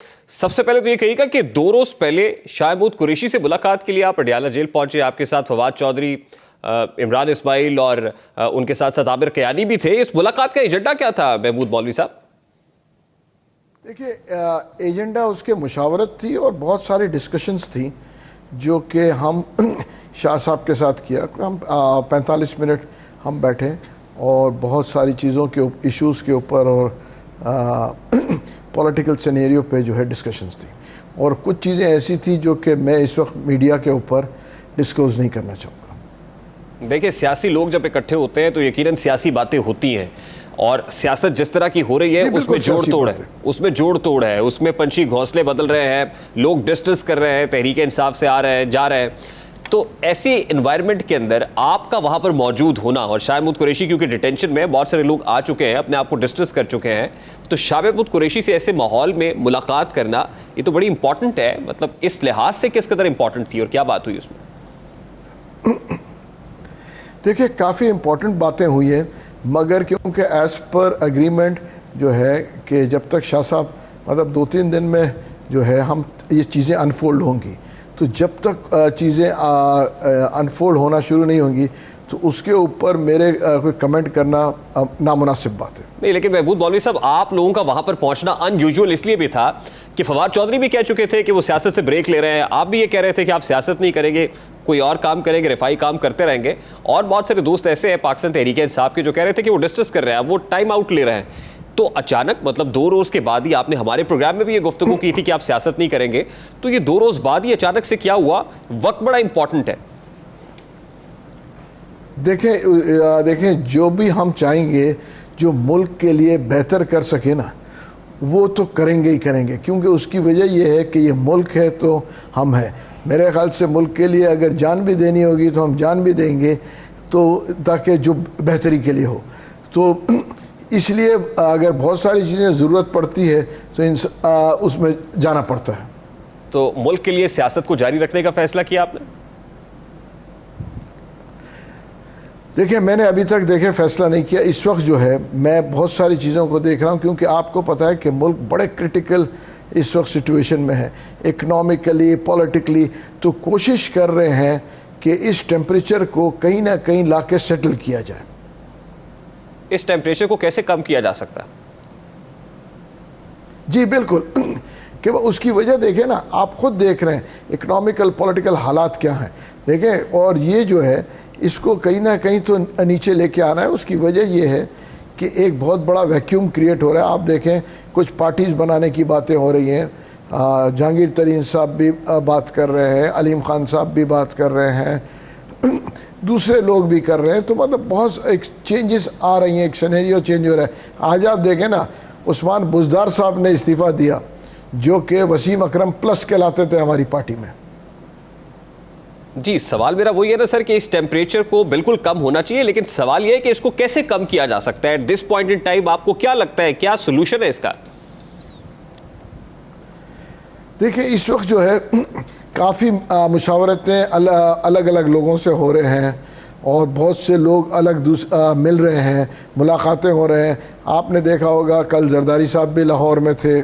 सबसे पहले तो ये कहिएगा कि 2 रोज पहले शाहमूद कुरैशी से मुलाकात के लिए आप पटियाला जेल पहुंचे। आपके साथ फवाद चौधरी, इमरान इस्माइल और उनके साथ साथ आबिर कयानी भी थे। इस मुलाकात का एजेंडा क्या था महमूद मौलवी साहब? देखिए, एजेंडा उसके मुशावरत थी और बहुत सारी डिस्कशंस थी जो कि हम शाह साहब के साथ किया। हम 45 मिनट हम बैठे और बहुत सारी चीज़ों के इश्यूज़ के ऊपर और पॉलिटिकल सिनेरियो पे जो है डिस्कशंस थी, और कुछ चीज़ें ऐसी थी जो कि मैं इस वक्त मीडिया के ऊपर डिस्क्लोज नहीं करना चाहूँगा। देखिए, सियासी लोग जब इकट्ठे होते हैं तो यकीनन सियासी बातें होती हैं, और सियासत जिस तरह की हो रही है उसमें जोड़ तोड़ है, उसमें पंछी घोंसले बदल रहे हैं, लोग डिस्कस कर रहे हैं, तहरीक इंसाफ से आ रहे हैं, जा रहे हैं। तो ऐसी एनवायरनमेंट के अंदर आपका वहां पर मौजूद होना, और शाहमूद कुरैशी क्योंकि डिटेंशन में बहुत सारे लोग आ चुके हैं, अपने आप को डिस्कस कर चुके हैं, तो शाहमूद कुरैशी से ऐसे माहौल में मुलाकात करना ये तो बड़ी इंपॉर्टेंट है। मतलब इस लिहाज से किस कदर इंपॉर्टेंट थी और क्या बात हुई उसमें? देखिए, काफ़ी इंपॉर्टेंट बातें हुई है, मगर क्योंकि एज़ पर एग्रीमेंट जो है कि जब तक शाह साहब मतलब 2-3 दिन में जो है हम ये चीज़ें अनफोल्ड होंगी, तो जब तक चीज़ें अनफोल्ड होना शुरू नहीं होंगी तो उसके ऊपर मेरे कोई कमेंट करना नामुनासिब बात है। नहीं, लेकिन महमूद मौलवी साहब, आप लोगों का वहां पर पहुंचना अनयूजुअल इसलिए भी था कि फवाद चौधरी भी कह चुके थे कि वो सियासत से ब्रेक ले रहे हैं, आप भी ये कह रहे थे कि आप सियासत नहीं करेंगे, कोई और काम करेंगे, रिफाई काम करते रहेंगे, और बहुत सारे दोस्त ऐसे हैं पाकिस्तान तहरीक इंसाफ के जो कह रहे थे कि वो डिस्कस कर रहे हैं, वो टाइम आउट ले रहे हैं। तो अचानक मतलब 2 रोज के बाद ही, आपने हमारे प्रोग्राम में भी ये गुफ्तगू की थी कि आप सियासत नहीं करेंगे, तो ये 2 रोज बाद ही अचानक से क्या हुआ? वक्त बड़ा इंपॉर्टेंट है। देखें, जो भी हम चाहेंगे जो मुल्क के लिए बेहतर कर सके ना, वो तो करेंगे ही करेंगे, क्योंकि उसकी वजह यह है कि ये मुल्क है तो हम हैं। मेरे ख्याल से मुल्क के लिए अगर जान भी देनी होगी तो हम जान भी देंगे, तो ताकि जो बेहतरी के लिए हो। तो इसलिए अगर बहुत सारी चीज़ें ज़रूरत पड़ती है तो उसमें जाना पड़ता है। तो मुल्क के लिए सियासत को जारी रखने का फैसला किया आपने? देखिए, मैंने अभी तक फ़ैसला नहीं किया। इस वक्त जो है मैं बहुत सारी चीज़ों को देख रहा हूँ, क्योंकि आपको पता है कि मुल्क बड़े क्रिटिकल इस वक्त सिचुएशन में है, इकनॉमिकली, पॉलिटिकली। तो कोशिश कर रहे हैं कि इस टेम्परेचर को कहीं ना कहीं ला के सेटल किया जाए। इस टेम्परेचर को कैसे कम किया जा सकता है? जी बिल्कुल, कि उसकी वजह देखें ना, आप खुद देख रहे हैं इकनॉमिकल पॉलिटिकल हालात क्या हैं, देखें। और ये जो है इसको कहीं ना कहीं तो नीचे लेके आना है। उसकी वजह ये है कि एक बहुत बड़ा वैक्यूम क्रिएट हो रहा है। आप देखें, कुछ पार्टीज़ बनाने की बातें हो रही हैं, जहांगीर तरीन साहब भी बात कर रहे हैं, अलीम खान साहब भी बात कर रहे हैं, दूसरे लोग भी कर रहे हैं। तो मतलब बहुत एक चेंजेस आ रही हैं, एक सिनेरियो चेंज हो रहा है। आज आप देखें ना, उस्मान बुज़दार साहब ने इस्तीफ़ा दिया, जो कि वसीम अकरम प्लस कहलाते थे हमारी पार्टी में। जी, सवाल मेरा वही है ना सर कि इस टेम्परेचर को बिल्कुल कम होना चाहिए, लेकिन सवाल यह है कि इसको कैसे कम किया जा सकता है at this point in time? आपको क्या लगता है, क्या सोल्यूशन है इसका? देखिए, इस वक्त जो है काफ़ी मुशावरतें अलग अलग लोगों से हो रहे हैं, और बहुत से लोग मिल रहे हैं, मुलाकातें हो रहे हैं। आपने देखा होगा कल जरदारी साहब भी लाहौर में थे।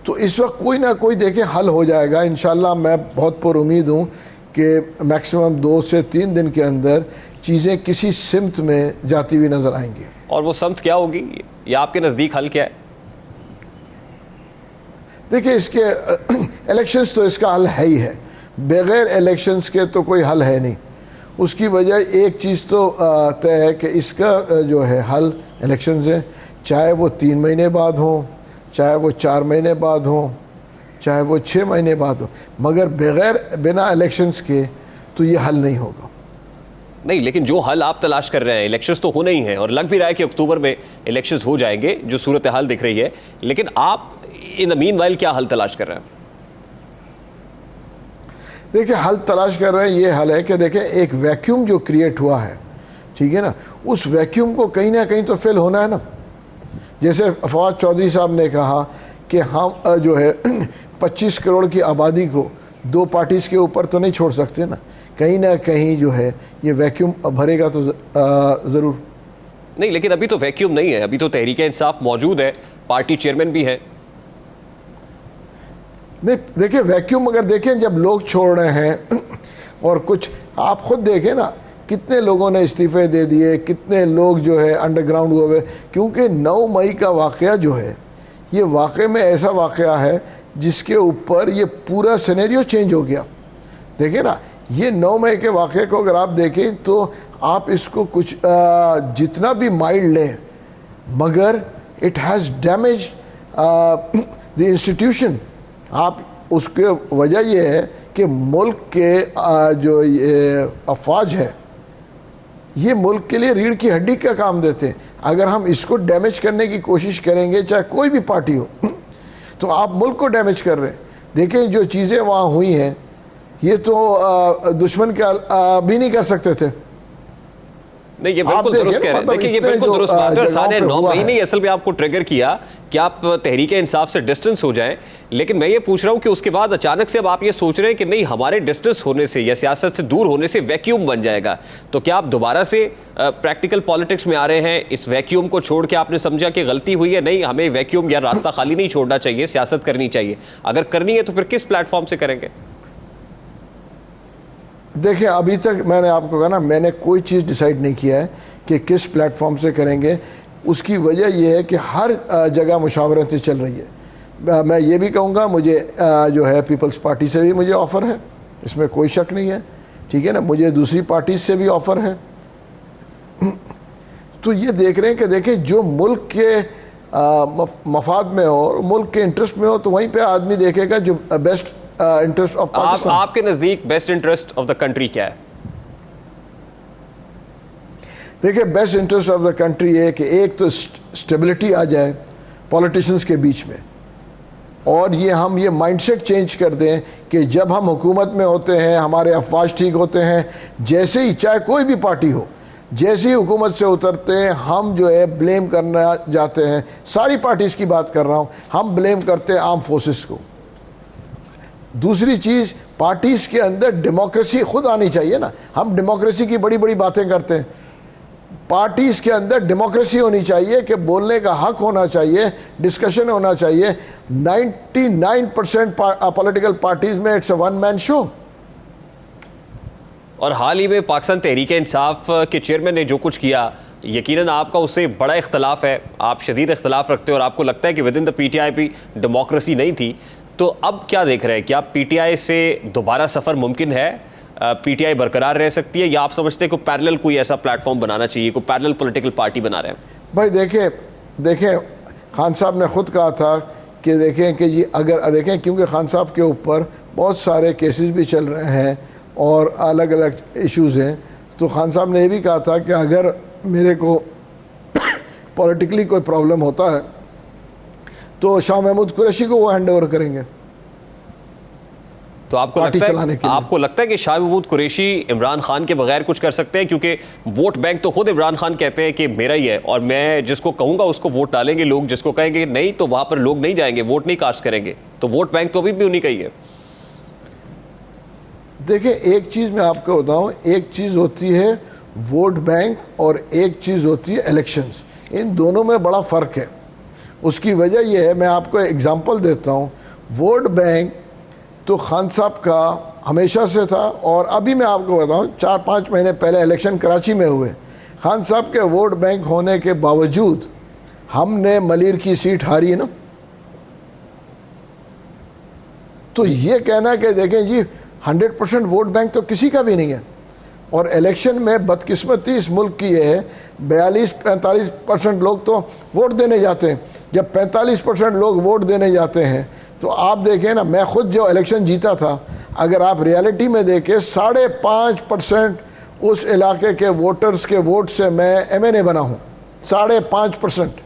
तो इस वक्त कोई ना कोई देखें हल हो जाएगा इंशाल्लाह। मैं बहुत पुरुमीद हूँ कि मैक्सिमम 2 से 3 दिन के अंदर चीज़ें किसी सिमत में जाती हुई नज़र आएंगी। और वो सिमत क्या होगी, या आपके नज़दीक हल क्या है? देखिए, इसके इलेक्शंस तो इसका हल है ही है, बग़ैर इलेक्शंस के तो कोई हल है नहीं। उसकी वजह एक चीज़ तो तय है कि इसका जो है हल इलेक्शंस है, चाहे वो 3 महीने बाद हो, चाहे वो 4 महीने बाद हो, चाहे वो 6 महीने बाद हो, मगर बिना इलेक्शंस के तो ये हल नहीं होगा। नहीं, लेकिन जो हल आप तलाश कर रहे हैं, इलेक्शंस तो होने ही हैं, और लग भी रहा है कि अक्टूबर में इलेक्शंस हो जाएंगे, जो सूरत हाल दिख रही है, लेकिन आप इन द मीनवाइल क्या हल तलाश कर रहे हैं? देखिए, हल तलाश कर रहे हैं, ये हल है कि देखें, एक वैक्यूम जो क्रिएट हुआ है, ठीक है ना, उस वैक्यूम को कहीं ना कहीं तो फिल होना है ना। जैसे फवाद चौधरी साहब ने कहा कि हम जो है 25 करोड़ की आबादी को 2 पार्टीज़ के ऊपर तो नहीं छोड़ सकते ना कहीं जो है ये वैक्यूम भरेगा तो ज़रूर। नहीं, लेकिन अभी तो वैक्यूम नहीं है, अभी तो तहरीक इंसाफ मौजूद है, पार्टी चेयरमैन भी है। नहीं देखिए, वैक्यूम अगर देखें जब लोग छोड़ रहे हैं और कुछ आप खुद देखें ना, कितने लोगों ने इस्तीफे दे दिए, कितने लोग जो है अंडरग्राउंड हुए, क्योंकि 9 मई का वाक़या जो है ये वाकई में ऐसा वाक़या है जिसके ऊपर ये पूरा सिनेरियो चेंज हो गया। देखिए ना, ये 9 मई के वाक़े को अगर आप देखें तो आप इसको कुछ जितना भी माइल्ड लें, मगर it has damage the institution. आप उसके वजह ये है कि मुल्क के जो ये अफवाज है ये मुल्क के लिए रीढ़ की हड्डी का काम देते हैं। अगर हम इसको डैमेज करने की कोशिश करेंगे, चाहे कोई भी पार्टी हो, तो आप मुल्क को डैमेज कर रहे हैं। देखें जो चीज़ें वहाँ हुई हैं ये तो दुश्मन क्या भी नहीं कर सकते थे। नहीं, ये बिल्कुल दुरुस्त कह रहे हैं। देखिए, ये बिल्कुल दुरुस्त बात है। साढ़े 9 महीने असल में आपको ट्रिगर किया कि आप तहरीक इंसाफ से डिस्टेंस हो जाएं, लेकिन मैं ये पूछ रहा हूं कि उसके बाद अचानक से अब आप ये सोच रहे हैं कि नहीं, हमारे डिस्टेंस होने से या सियासत से दूर होने से वैक्यूम बन जाएगा। तो क्या आप दोबारा से प्रैक्टिकल पॉलिटिक्स में आ रहे हैं? इस वैक्यूम को छोड़ के आपने समझा कि गलती हुई है, नहीं हमें वैक्यूम या रास्ता खाली नहीं छोड़ना चाहिए, सियासत करनी चाहिए। अगर करनी है तो फिर किस प्लेटफॉर्म से करेंगे? देखिए, अभी तक मैंने आपको कहा ना, मैंने कोई चीज़ डिसाइड नहीं किया है कि किस प्लेटफॉर्म से करेंगे। उसकी वजह यह है कि हर जगह मुशावरतें चल रही है। मैं ये भी कहूँगा, मुझे जो है पीपल्स पार्टी से भी मुझे ऑफ़र है, इसमें कोई शक नहीं है, ठीक है ना। मुझे दूसरी पार्टी से भी ऑफ़र है। तो ये देख रहे हैं कि देखें जो मुल्क के मफाद में हो, मुल्क के इंटरेस्ट में हो, तो वहीं पे आदमी देखेगा जो बेस्ट इंटरेस्ट ऑफ पाकिस्तान। आपके नज़दीक best interest of the country क्या है? देखिए, best interest of the country है कि एक तो स्टेबिलिटी आ जाए पॉलिटिशियंस के बीच में, और ये हम ये माइंडसेट चेंज कर दें कि जब हम हुकूमत में होते हैं हमारे अफवाज ठीक होते हैं, जैसे ही चाहे कोई भी पार्टी हो, जैसे ही हुकूमत से उतरते हैं हम जो है ब्लेम करना जाते हैं। सारी पार्टीज़ की बात कर रहा हूँ, हम ब्लेम करते हैं आर्म फोर्सेस को। दूसरी चीज़, पार्टीज़ के अंदर डेमोक्रेसी खुद आनी चाहिए ना। हम डेमोक्रेसी की बड़ी बड़ी बातें करते हैं, पार्टीज़ के अंदर डेमोक्रेसी होनी चाहिए कि बोलने का हक होना चाहिए, डिस्कशन होना चाहिए। 99% पॉलिटिकल पार्टीज़ में it's a one man show. और हाल ही में पाकिस्तान तहरीक इंसाफ के चेयरमैन ने जो कुछ किया, यकीनन आपका उससे बड़ा इख्तलाफ है, आप शदीद इख्तलाफ रखते हो और आपको लगता है कि विद इन द PTI भी डेमोक्रेसी नहीं थी। तो अब क्या देख रहे हैं? क्या PTI से दोबारा सफ़र मुमकिन है? PTI बरकरार रह सकती है, या आप समझते हैं कि पैरेलल कोई ऐसा प्लेटफॉर्म बनाना चाहिए, कोई पैरेलल पॉलिटिकल पार्टी बना रहे हैं? भाई देखें खान साहब ने ख़ुद कहा था कि देखें कि जी अगर देखें, क्योंकि खान साहब के ऊपर बहुत सारे केसेस भी चल रहे हैं और अलग अलग इश्यूज़ हैं, तो खान साहब ने ये भी कहा था कि अगर मेरे को पॉलिटिकली कोई प्रॉब्लम होता है तो शाह महमूद कुरैशी को वो हैंड ओवर करेंगे। तो आपको लगता है कि शाह महमूद कुरैशी इमरान खान के बगैर कुछ कर सकते हैं? क्योंकि वोट बैंक तो खुद इमरान खान कहते हैं कि मेरा ही है और मैं जिसको कहूँगा उसको वोट डालेंगे लोग, जिसको कहेंगे नहीं तो वहाँ पर लोग नहीं जाएंगे, वोट नहीं कास्ट करेंगे। तो वोट बैंक तो अभी भी उन्हीं का ही है। देखिए, एक चीज़ मैं आपको बताऊँ, एक चीज़ होती है वोट बैंक और एक चीज़ होती है इलेक्शंस। इन दोनों में बड़ा फ़र्क है। उसकी वजह यह है, मैं आपको एग्जांपल देता हूँ। वोट बैंक तो खान साहब का हमेशा से था, और अभी मैं आपको बताऊँ 4-5 महीने पहले इलेक्शन कराची में हुए, खान साहब के वोट बैंक होने के बावजूद हमने मलिर की सीट हारी ना। तो ये कहना कि देखें जी 100% वोट बैंक तो किसी का भी नहीं है। और इलेक्शन में बदकिस्मती इस मुल्क की ये है, 42-45% लोग तो वोट देने जाते हैं। जब 45% लोग वोट देने जाते हैं तो आप देखें ना, मैं खुद जो इलेक्शन जीता था, अगर आप रियलिटी में देखें 5.5% उस इलाके के वोटर्स के वोट से मैं MNA बना हूँ। 5.5%।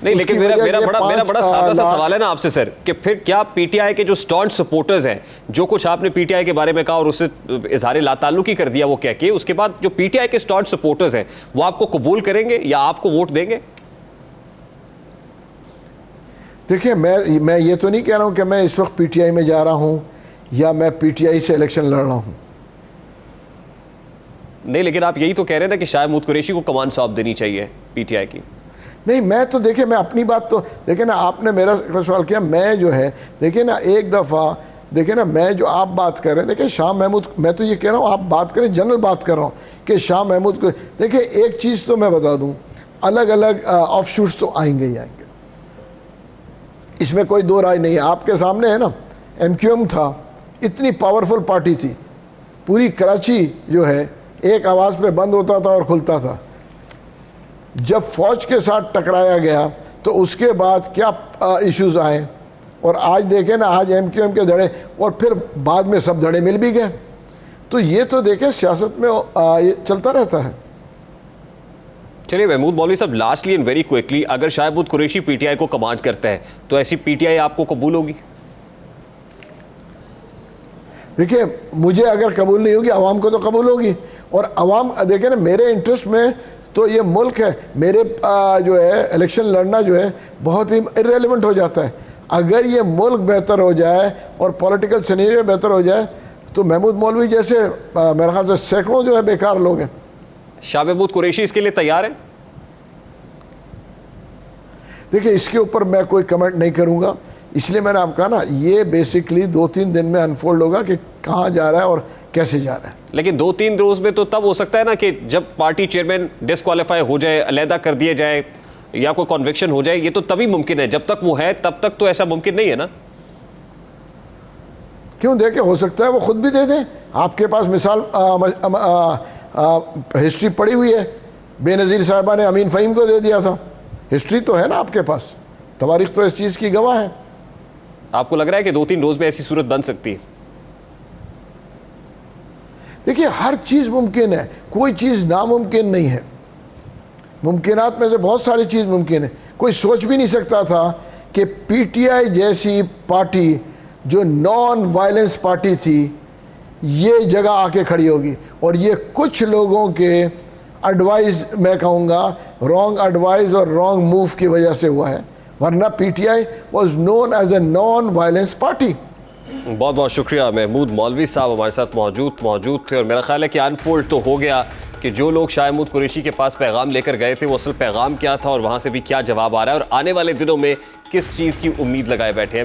नहीं, लेकिन मेरा बड़ा सादा सा सवाल है ना आपसे सर, कि फिर क्या PTI के जो स्टॉन्ट सपोर्टर्स हैं, जो कुछ आपने PTI के बारे में कहा और उससे इजहार लाताल्लुकी कर दिया वो कह के, उसके बाद जो PTI के स्टॉन्ट सपोर्टर्स हैं वो आपको कबूल करेंगे या आपको वोट देंगे? देखिए, मैं ये तो नहीं कह रहा हूँ कि मैं इस वक्त PTI में जा रहा हूँ या मैं PTI से इलेक्शन लड़ रहा हूँ। नहीं, लेकिन आप यही तो कह रहे हैं ना कि शाह महमूद कुरैशी को कमान सौंप देनी चाहिए PTI की। नहीं, मैं तो देखिए, मैं अपनी बात तो देखिए ना, आपने मेरा सवाल किया, मैं जो है देखिए ना, एक दफ़ा देखिए ना, मैं जो आप बात कर रहे हैं, देखिए शाह महमूद, मैं तो ये कह रहा हूँ, आप बात करें, जनरल बात कर रहा हूँ कि शाह महमूद को देखिए, एक चीज़ तो मैं बता दूँ, अलग अलग ऑफ शूट्स तो आएंगे ही आएंगे, इसमें कोई दो राय नहीं है। आपके सामने है ना, MQM था, इतनी पावरफुल पार्टी थी, पूरी कराची जो है एक आवाज़ पे बंद होता था और खुलता था। जब फौज के साथ टकराया गया तो उसके बाद क्या इश्यूज आए, और आज देखें ना, आज MQM के धड़े, और फिर बाद में सब धड़े मिल भी गए। तो ये तो देखें, सियासत में ये चलता रहता है। चलिए महमूद मौलवी साहब, लास्टली एंड वेरी क्विकली, अगर शाह महमूद कुरैशी PTI को कमांड करता है तो ऐसी PTI आपको कबूल होगी? देखिए, मुझे अगर कबूल नहीं होगी, आवाम को तो कबूल होगी। और आवाम देखें ना, मेरे इंटरेस्ट में तो ये मुल्क है, मेरे जो है इलेक्शन लड़ना जो है बहुत ही इररेलेवेंट हो जाता है। अगर ये मुल्क बेहतर हो जाए और पॉलिटिकल सिनेरियो बेहतर हो जाए तो महमूद मौलवी जैसे मेरे ख्याल से सैकड़ों जो है बेकार लोग हैं। शाह महमूद कुरैशी इसके लिए तैयार है? देखिए, इसके ऊपर मैं कोई कमेंट नहीं करूंगा, इसलिए मैंने आपको कहा ना, ये बेसिकली 2-3 दिन में अनफोल्ड होगा कि कहाँ जा रहा है और कैसे जा रहा है। लेकिन 2-3 रोज में तो तब हो सकता है ना कि जब पार्टी चेयरमैन डिस्क्वालीफाई हो जाए, अलहदा कर दिया जाए या कोई कॉन्विक्शन हो जाए, ये तो तभी मुमकिन है। जब तक वो है तब तक तो ऐसा मुमकिन नहीं है ना? क्यों, देखे, हो सकता है वो खुद भी दे दें। आपके पास मिसाल हिस्ट्री पड़ी हुई है, बेनज़ीर साहिबा ने अमीन फ़हीम को दे दिया था, हिस्ट्री तो है ना आपके पास, तवारीख तो इस चीज़ की गवाह है। आपको लग रहा है कि 2-3 रोज में ऐसी सूरत बन सकती है? देखिए, हर चीज़ मुमकिन है, कोई चीज़ नामुमकिन नहीं है। मुमकिनात में से बहुत सारी चीज़ मुमकिन है। कोई सोच भी नहीं सकता था कि PTI जैसी पार्टी जो नॉन वायलेंस पार्टी थी, ये जगह आके खड़ी होगी। और ये कुछ लोगों के एडवाइस, मैं कहूँगा रॉन्ग एडवाइस और रॉन्ग मूव की वजह से हुआ है, वरना PTI was known as a non violence party. बहुत बहुत शुक्रिया। महमूद मौलवी साहब हमारे साथ मौजूद थे, और मेरा ख्याल है कि अनफोल्ड तो हो गया कि जो लोग शाह महमूद कुरैशी के पास पैगाम लेकर गए थे वो असल पैगाम क्या था और वहाँ से भी क्या जवाब आ रहा है, और आने वाले दिनों में किस चीज़ की उम्मीद लगाए बैठे हैं।